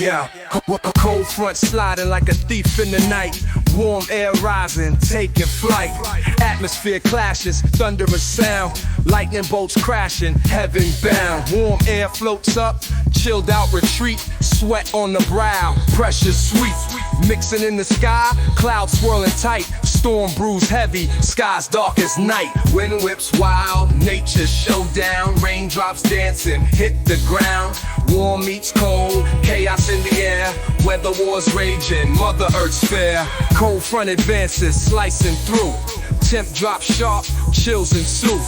Yeah, cold front sliding like a thief in the night. Warm air rising, taking flight. Atmosphere clashes, thunderous sound. Lightning bolts crashing, heaven bound. Warm air floats up, chilled out retreat. Sweat on the brow, pressure sweet. Mixing in the sky, clouds swirling tight. Storm brews heavy, skies dark as night. Wind whips wild, nature's showdown. Raindrops dancing, hit the ground. Warm meets cold, chaos in the air. Weather wars raging, Mother Earth's fair. Cold front advances, slicing through. Temp drops sharp, chills ensue.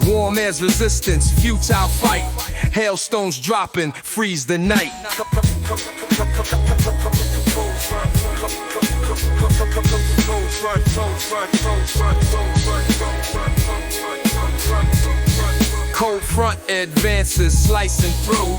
Warm air's resistance, futile fight. Hailstones dropping, freeze the night. Cold front advances, slicing through.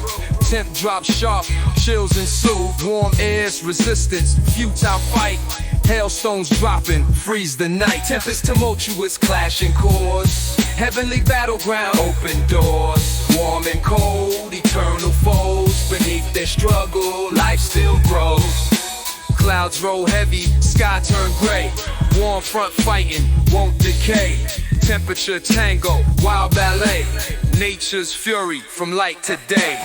Temp drops sharp, chills ensue. Warm air's resistance, futile fight. Hailstones dropping, freeze the night. Tempest tumultuous, clashing chords. Heavenly battleground, open doors. Warm and cold, eternal foes. Beneath their struggle, life still grows. Clouds roll heavy, sky turn gray. Warm front fighting, won't decay. Temperature tango, wild ballet. Nature's fury from light to day.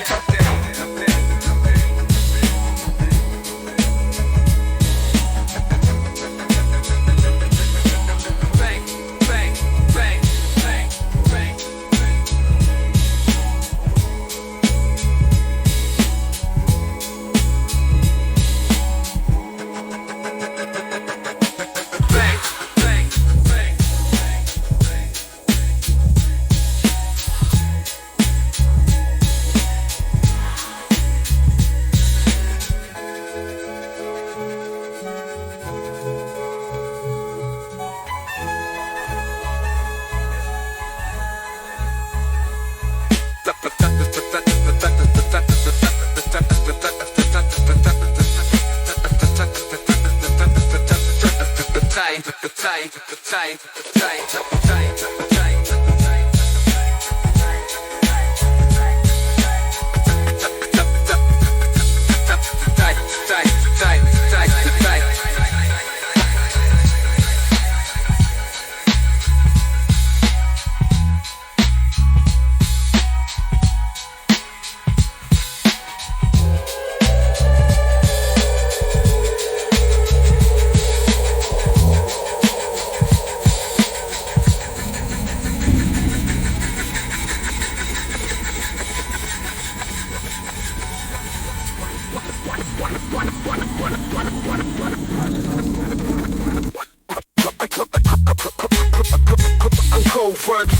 Cold front,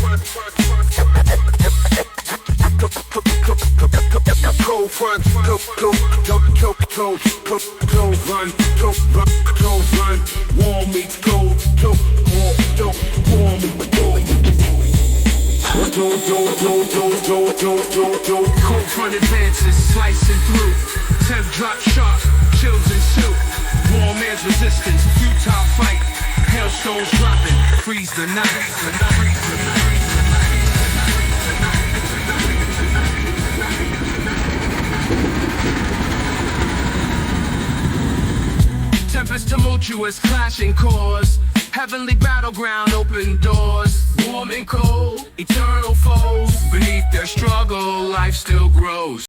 cold front, cold run, warm meets cold, warm. Cold front advances, slicing through. Temp drop sharp, chills ensue. Warm air's resistance, futile fight. Hailstones dropping, freeze the night. Tempest tumultuous, clashing chords. Heavenly battleground, open doors. Warm and cold, eternal foes. Beneath their struggle, life still grows.